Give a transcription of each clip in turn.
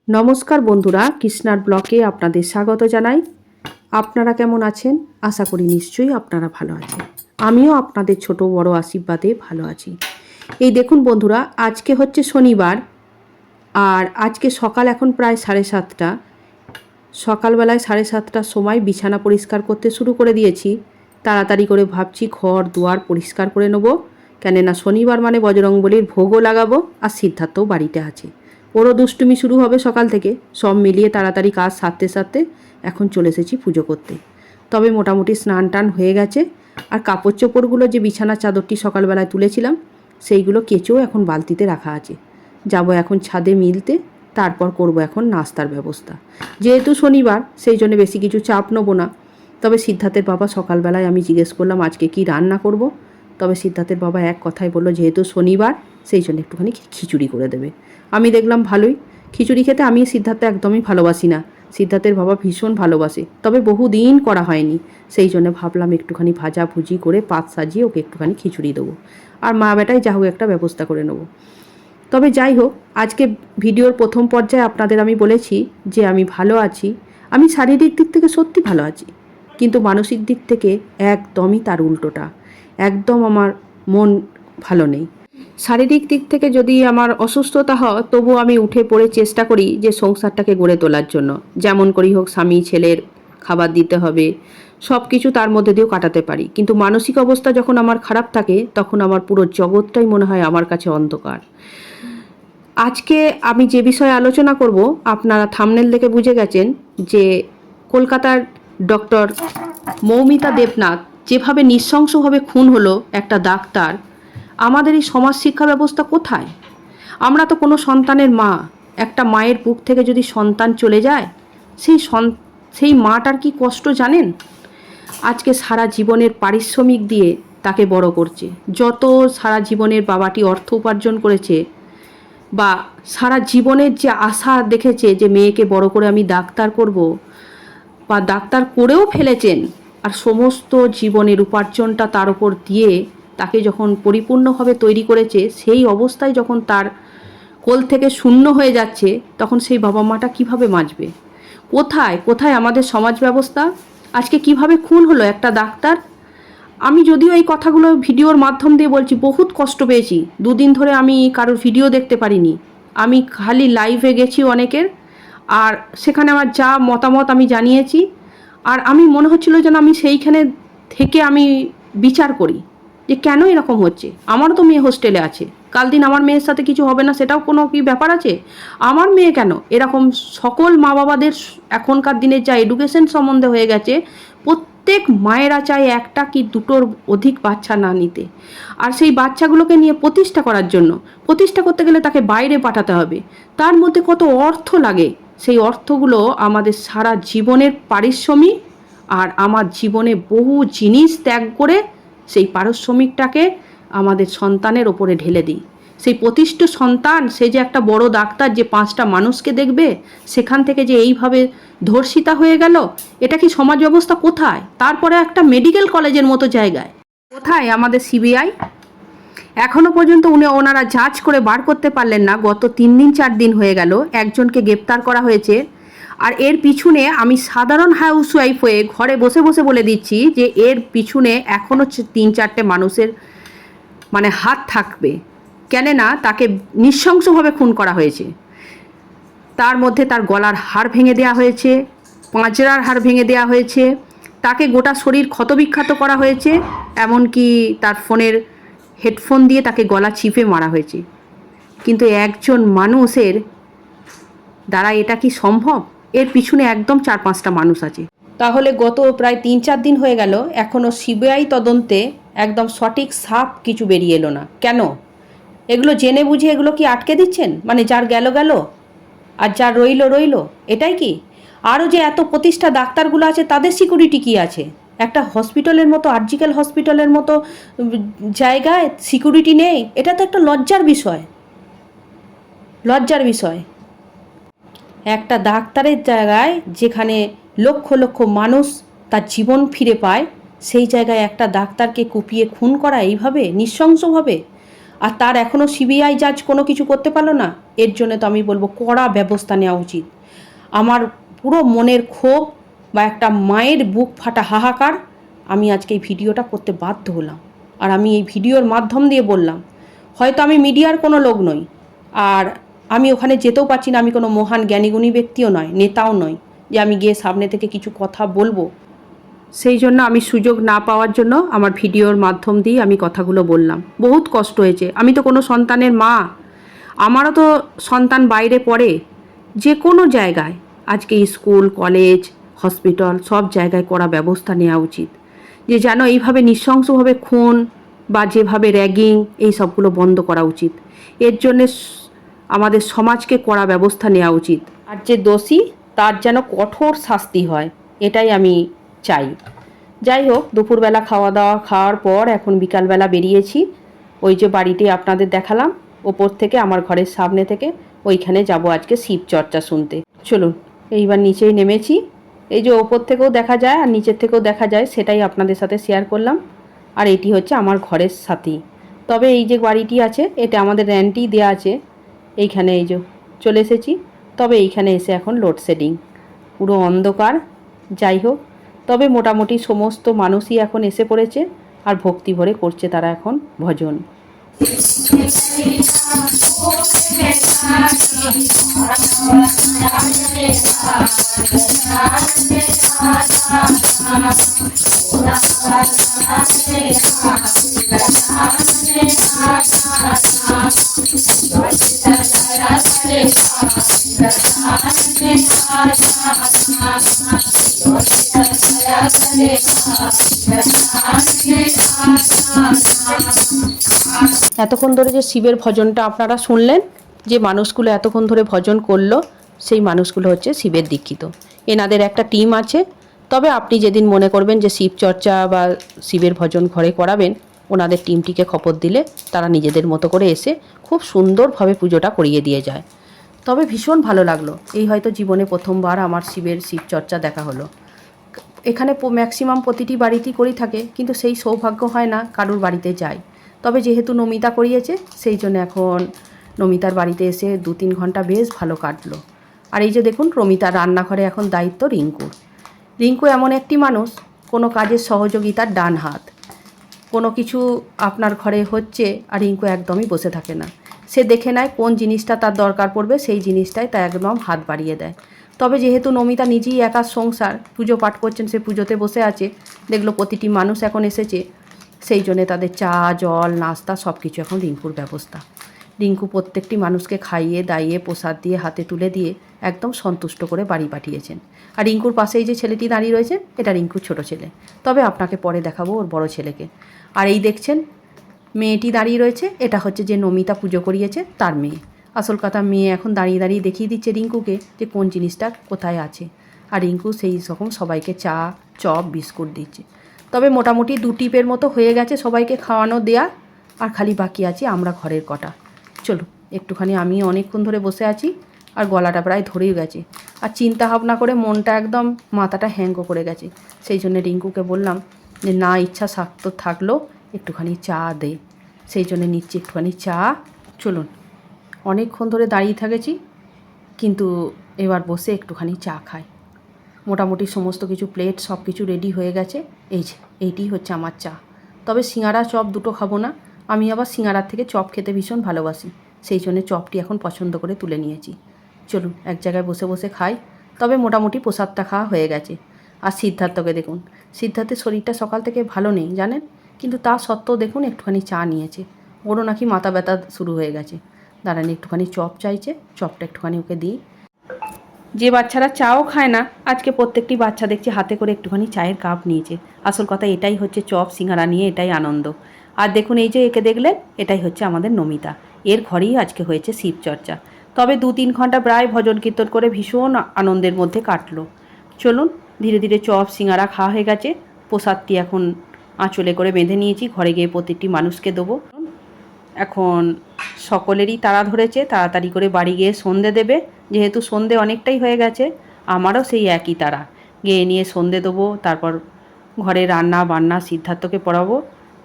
নমস্কার বন্ধুরা, কৃষ্ণার ব্লগে আপনাদের স্বাগত জানাই। আপনারা কেমন আছেন? আশা করি নিশ্চয়ই আপনারা ভালো আছেন। আমিও আপনাদের ছোট বড় আশীর্বাদে ভালো আছি। এই দেখুন বন্ধুরা, আজকে হচ্ছে শনিবার, আর আজকে সকাল এখন প্রায় 7:30। সকালবেলায় 7:30টার সময় বিছানা পরিষ্কার করতে শুরু করে দিয়েছি। তাড়াতাড়ি করে ভাবছি ঘর দুয়ার পরিষ্কার করে নেবো, কেননা শনিবার মানে বজরংবলীর ভোগও লাগাবো, আর সিদ্ধার্থও বাড়িতে আছে। ওরও দুষ্টুমি শুরু হবে সকাল থেকে। সব মিলিয়ে তাড়াতাড়ি কাজ সারতে সারতে এখন চলে এসেছি পুজো করতে। তবে মোটামুটি স্নান টান হয়ে গেছে, আর কাপড় চোপড়গুলো যে বিছানার চাদরটি সকালবেলায় তুলেছিলাম সেইগুলো কেচেও এখন বালতিতে রাখা আছে। যাব এখন ছাদে মিলতে, তারপর করব এখন নাস্তার ব্যবস্থা। যেহেতু শনিবার সেই জন্য বেশি কিছু চাপ নেবো না। তবে সিদ্ধার্থের বাবা সকালবেলায় আমি জিজ্ঞেস করলাম আজকে কি রান্না করব। তবে সিদ্ধার্থের বাবা এক কথায় বললো যেহেতু শনিবার সেই জন্য একটুখানি খিচুড়ি করে দেবে। আমি দেখলাম ভালোই। খিচুড়ি খেতে আমি সিদ্ধার্থ একদমই ভালোবাসি না, সিদ্ধার্থের বাবা ভীষণ ভালোবাসে, তবে বহুদিন করা হয়নি। সেই জন্য ভাবলাম একটুখানি ভাজাভুজি করে পাত সাজিয়ে ওকে একটুখানি খিচুড়ি দেবো, আর মা বেটাই যা হোক একটা ব্যবস্থা করে নেবো। তবে যাই হোক, আজকে ভিডিওর প্রথম পর্যায়ে আপনাদের আমি বলেছি যে আমি ভালো আছি। আমি শারীরিক দিক থেকে সত্যি ভালো আছি, কিন্তু মানসিক দিক থেকে একদমই তার উল্টোটা। একদম আমার মন ভালো নেই। শারীরিক দিক থেকে যদি আমার অসুস্থতা হয়, তবু আমি উঠে পড়ে চেষ্টা করি যে সংসারটাকে গড়ে তোলার জন্য। যেমন করি হোক স্বামী ছেলের খাবার দিতে হবে, সব কিছু তার মধ্যে দিয়েও কাটাতে পারি। কিন্তু মানসিক অবস্থা যখন আমার খারাপ থাকে, তখন আমার পুরো জগৎটাই মনে হয় আমার কাছে অন্ধকার। আজকে আমি যে বিষয়ে আলোচনা করব, আপনারা থাম্বনেল দেখে বুঝে গেছেন যে কলকাতার ডক্টর মৌমিতা দেবনাথ যেভাবে নৃশংসভাবে খুন হলো একটা ডাক্তার। আমাদের এই সমাজ শিক্ষা ব্যবস্থা কোথায়? আমরা তো কোনো সন্তানের মা। একটা মায়ের বুক থেকে যদি সন্তান চলে যায়, সেই মাটার কি কষ্ট জানেন? আজকে সারা জীবনের পারিশ্রমিক দিয়ে তাকে বড় করছে। যত সারা জীবনের বাবাটি অর্থ উপার্জন করেছে, বা সারা জীবনের যে আশা দেখেছে যে মেয়েকে বড় করে আমি ডাক্তার করব, বা ডাক্তার করেও ফেলেছেন, আর সমস্ত জীবনের উপার্জনটা তার উপর দিয়ে তাকে যখন পরিপূর্ণভাবে তৈরি করেছে, সেই অবস্থায় যখন তার কোল থেকে শূন্য হয়ে যাচ্ছে, তখন সেই বাবা মাটা কীভাবে বাঁচবে? কোথায় কোথায় আমাদের সমাজ ব্যবস্থা? আজকে কিভাবে খুন হলো একটা ডাক্তার। আমি যদিও এই কথাগুলো ভিডিওর মাধ্যম দিয়ে বলছি, বহুত কষ্ট পেয়েছি। দুদিন ধরে আমি কারোর ভিডিও দেখতে পারিনি। আমি খালি লাইভে গেছি অনেকের, আর সেখানে আমার যা মতামত আমি জানিয়েছি। আর আমি মনে হচ্ছিল যেন আমি সেইখানে থেকে আমি বিচার করি যে কেন এরকম হচ্ছে। আমারও তো মেয়ে হোস্টেলে আছে, কাল দিন আমার মেয়ের সাথে কিছু হবে না সেটাও কোনো কি ব্যাপার আছে? আমার মেয়ে কেন এরকম? সকল মা বাবাদের এখনকার দিনের যা এডুকেশন সম্বন্ধে হয়ে গেছে, প্রত্যেক মায়েরা চায় একটা কি দুটোর অধিক বাচ্চা না নিতে। আর সেই বাচ্চাগুলোকে নিয়ে প্রতিষ্ঠা করার জন্য, প্রতিষ্ঠা করতে গেলে তাকে বাইরে পাঠাতে হবে। তার মধ্যে কত অর্থ লাগে, সেই অর্থগুলো আমাদের সারা জীবনের পারিশ্রমিক, আর আমার জীবনে বহু জিনিস ত্যাগ করে সেই পারিশ্রমিকটাকে আমাদের সন্তানের ওপরে ঢেলে দিই। সেই প্রতিষ্ঠিত সন্তান, সে যে একটা বড় ডাক্তার যে 5টা মানুষকে দেখবে, সেখান থেকে যে এইভাবে ধর্ষিতা হয়ে গেল, এটা কি সমাজ ব্যবস্থা কোথায়? তারপরে একটা মেডিকেল কলেজের মতো জায়গায় কোথায় আমাদের সিবিআই? এখনও পর্যন্ত ওনারা যাচ করে বার করতে পারলেন না। গত 3 দিন 4 দিন হয়ে গেল একজনকে গ্রেপ্তার করা হয়েছে। আর এর পিছনে আমি সাধারণ হাউসওয়াইফ হয়ে ঘরে বসে বসে বলে দিচ্ছি যে এর পিছনে এখনও 3-4টে মানুষের মানে হাত থাকবে। কেননা তাকে নৃশংসভাবে খুন করা হয়েছে। তার মধ্যে তার গলার হাড় ভেঙে দেওয়া হয়েছে, পাঁজরার হাড় ভেঙে দেওয়া হয়েছে, তাকে গোটা শরীর ক্ষতবিক্ষত করা হয়েছে, এমনকি তার ফোনের হেডফোন দিয়ে তাকে গলা চিপে মারা হয়েছে। কিন্তু একজন মানুষের দ্বারা এটা কি সম্ভব? এর পিছনে একদম 4-5টা মানুষ আছে। তাহলে গত প্রায় 3-4 দিন হয়ে গেল, এখনও সিবিআই তদন্তে একদম সঠিক সাফ কিছু বেরিয়ে এলো না। কেন? এগুলো জেনে বুঝে এগুলো কি আটকে দিচ্ছেন? মানে যার গেল গেল, আর যার রইল রইল, এটাই কি? আরও যে এত প্রতিষ্ঠা ডাক্তারগুলো আছে তাদের সিকিউরিটি কি আছে? একটা হসপিটালের মতো, আর্জিক্যাল হসপিটালের মতো জায়গায় সিকিউরিটি নেই। এটা তো একটা লজ্জার বিষয়, লজ্জার বিষয়। একটা ডাক্তারের জায়গায় যেখানে লক্ষ লক্ষ মানুষ তার জীবন ফিরে পায়, সেই জায়গায় একটা ডাক্তারকে কুপিয়ে খুন করা এইভাবে নৃশংসভাবে, আর তার এখনও সিবিআই জাজ কোনো কিছু করতে পারলো না। এর জন্য তো আমি বলবো কড়া ব্যবস্থা নেওয়া উচিত। আমার পুরো মনের ক্ষোভ বা একটা মায়ের বুক ফাটা হাহাকার আমি আজকে এই ভিডিওটা করতে বাধ্য হলাম। আর আমি এই ভিডিওর মাধ্যম দিয়ে বললাম, হয়তো আমি মিডিয়ার কোনো লোক নই, আর আমি ওখানে যেতেও পারছি না, আমি কোনো মহান জ্ঞানীগুণী ব্যক্তিও নয়, নেতাও নই যে আমি গিয়ে সামনে থেকে কিছু কথা বলবো। সেই জন্য আমি সুযোগ না পাওয়ার জন্য আমার ভিডিওর মাধ্যম দিয়ে আমি কথাগুলো বললাম। বহুত কষ্ট হয়েছে, আমি তো কোনো সন্তানের মা, আমারও তো সন্তান বাইরে পড়ে যে কোনো জায়গায়। আজকে স্কুল, কলেজ, হসপিটাল সব জায়গায় কড়া ব্যবস্থা নেওয়া উচিত, যে যেন এইভাবে নৃশংসভাবে খুন বা যেভাবে র্যাগিং এই সবগুলো বন্ধ করা উচিত। এর জন্যে আমাদের সমাজকে কড়া ব্যবস্থা নেওয়া উচিত, আর যে দোষী তার যেন কঠোর শাস্তি হয়, এটাই আমি চাই। যাই হোক, দুপুরবেলা খাওয়া দাওয়া খাওয়ার পর এখন বিকালবেলা বেরিয়েছি। ওই যে বাড়িটি আপনাদের দেখালাম ওপর থেকে, আমার ঘরের সামনে থেকে, ওইখানে যাব আজকে শিব চর্চা শুনতে। চলুন, এইবার নিচেই নেমেছি। এই যে ওপর থেকেও দেখা যায় আর নিচের থেকেও দেখা যায়, সেটাই আপনাদের সাথে শেয়ার করলাম। আর এটি হচ্ছে আমার ঘরের সাথেই। তবে এই যে বাড়িটি আছে এটা আমাদের রেন্টই দেওয়া আছে। এইখানে এই যে চলে এসেছি। তবে এইখানে এসে এখন লোডশেডিং, পুরো অন্ধকার। যাই হোক, তবে মোটামুটি সমস্ত মানুষই এখন এসে পড়েছে আর ভক্তি ভরে করছে তারা এখন ভজন। এতক্ষণ ধরে যে শিবের ভজনটা আপনারা শুনলেন, যে মানুষগুলো এতক্ষণ ধরে ভজন করলো, সেই মানুষগুলো হচ্ছে শিবের দীক্ষিত। এনাদের একটা টিম আছে। তবে আপনি যেদিন মনে করবেন যে শিব চর্চা বা শিবের ভজন ঘরে করাবেন, ওনাদের টিমটিকে খবর দিলে তারা নিজেদের মতো করে এসে খুব সুন্দরভাবে পুজোটা করিয়ে দিয়ে যায়। তবে ভীষণ ভালো লাগলো। এই হয়তো জীবনে প্রথমবার আমার শিবের শিব চর্চা দেখা হলো। এখানে ম্যাক্সিমাম প্রতিটি বাড়িতেই করি থাকে, কিন্তু সেই সৌভাগ্য হয় না কারুর বাড়িতে যাই। তবে যেহেতু নমিতা করিয়েছে, সেই জন্য এখন নমিতার বাড়িতে এসে 2-3 ঘন্টা বেশ ভালো কাটলো। আর এই যে দেখুন, রমিতার রান্নাঘরে এখন দায়িত্ব রিঙ্কুর। রিঙ্কু এমন একটি মানুষ, কোনো কাজের সহযোগিতার ডান হাত। কোনো কিছু আপনার ঘরে হচ্ছে আর রিঙ্কু একদমই বসে থাকে না, সে দেখে নেয় কোন জিনিসটা তার দরকার পড়বে, সেই জিনিসটাই তা একদম হাত বাড়িয়ে দেয়। তবে যেহেতু নমিতা নিজেই একা সংসার, পুজো পাঠ করছেন, সে পুজোতে বসে আছে, দেখলো প্রতিটি মানুষ এখন এসেছে, সেই জন্যে তাদের চা, জল, নাস্তা সব কিছু এখন রিঙ্কুর ব্যবস্থা। রিঙ্কু প্রত্যেকটি মানুষকে খাইয়ে দাইয়ে প্রসাদ দিয়ে হাতে তুলে দিয়ে একদম সন্তুষ্ট করে বাড়ি পাঠিয়েছেন। আর রিঙ্কুর পাশেই যে ছেলেটি দাঁড়িয়ে রয়েছে, এটা রিঙ্কুর ছোট ছেলে। তবে আপনাকে পরে দেখাবো ওর বড় ছেলেকে। আর এই দেখছেন মেয়েটি দাঁড়িয়ে রয়েছে, এটা হচ্ছে যে নমিতা পুজো করিয়েছে তার মেয়ে। আসল কথা, মেয়ে এখন দাঁড়িয়ে দাঁড়িয়ে দেখিয়ে দিচ্ছে রিঙ্কুকে যে কোন জিনিসটা কোথায় আছে। আর রিঙ্কু সেই রকম সবাইকে চা, চপ, বিস্কুট দিচ্ছে। তবে মোটামুটি 2 টিপের মতো হয়ে গেছে সবাইকে খাওয়ানো দেয়া। আর খালি বাকি আছে আমরা ঘরের কটা। চলো একটুখানি, আমি অনেকক্ষণ ধরে বসে আছি আর গলাটা প্রায় ধরেই গেছে। আর চিন্তা ভাবনা করে মনটা একদম মাথাটা হ্যাঙ্গ করে গেছে। সেই জন্য রিঙ্কুকে বললাম যে না, ইচ্ছা শক্ত থাকলেও একটুখানি চা দে। সেই জন্য নিচ্ছি একটুখানি চা। চলুন, অনেকক্ষণ ধরে দাঁড়িয়ে থেকেছি, কিন্তু এবার বসে একটুখানি চা খাই। মোটামুটি সমস্ত কিছু প্লেট সব কিছু রেডি হয়ে গেছে। এইটি হচ্ছে আমার চা। তবে সিঙাড়া চপ দুটো খাবো না, আমি আবার সিঙাড়ার থেকে চপ খেতে ভীষণ ভালোবাসি, সেই জন্য চপটি এখন পছন্দ করে তুলে নিয়েছি। চলুন এক জায়গায় বসে বসে খাই। তবে মোটামুটি প্রসাদটা খাওয়া হয়ে গেছে। আর সিদ্ধার্থকে দেখুন, সিদ্ধার্থের শরীরটা সকাল থেকে ভালো নেই জানেন, কিন্তু তা সত্ত্বেও দেখুন একটুখানি চা নিয়েছে। ওরও নাকি মাথা ব্যথা শুরু হয়ে গেছে। দাঁড়ান, একটুখানি চপ চাইছে, চপটা একটুখানি ওকে দিই। যে বাচ্চারা চাও খায় না, আজকে প্রত্যেকটি বাচ্চা দেখছি হাতে করে একটুখানি চায়ের কাপ নিয়েছে। আসল কথা এটাই হচ্ছে, চপ সিঙ্গারা নিয়ে এটাই আনন্দ। আর দেখুন এই যে একে দেখলেন, এটাই হচ্ছে আমাদের নমিতা। এর ঘরেই আজকে হয়েছে শিবচর্চা। তবে 2-3 ঘন্টা প্রায় ভজন কীর্তন করে ভীষণ আনন্দের মধ্যে কাটলো। চলুন, ধীরে ধীরে চপ সিঙ্গারা খাওয়া হয়ে গেছে। প্রসাদটি এখন আঁচলে করে বেঁধে নিয়েছি, ঘরে গিয়ে প্রতিটি মানুষকে দেবো। এখন সকলেরই তাড়া ধরেছে, তাড়াতাড়ি করে বাড়ি গিয়ে সন্ধে দেবে। যেহেতু সন্ধে অনেকটাই হয়ে গেছে, আমারও সেই একই তাড়া, গিয়ে নিয়ে সন্ধে দেবো, তারপর ঘরে রান্না বান্না, সিদ্ধার্থকে পড়াবো।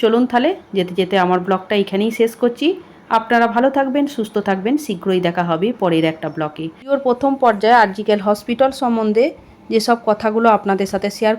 চলুন তাহলে, যেতে যেতে আমার ব্লগটা এখানেই শেষ করছি। আপনারা ভালো থাকবেন, সুস্থ থাকবেন। শীঘ্রই দেখা হবে পরের একটা ব্লকে। ভিডিওর প্রথম পর্যায়ে আরজিক্যাল হসপিটাল সম্বন্ধে যেসব কথাগুলো আপনাদের সাথে শেয়ার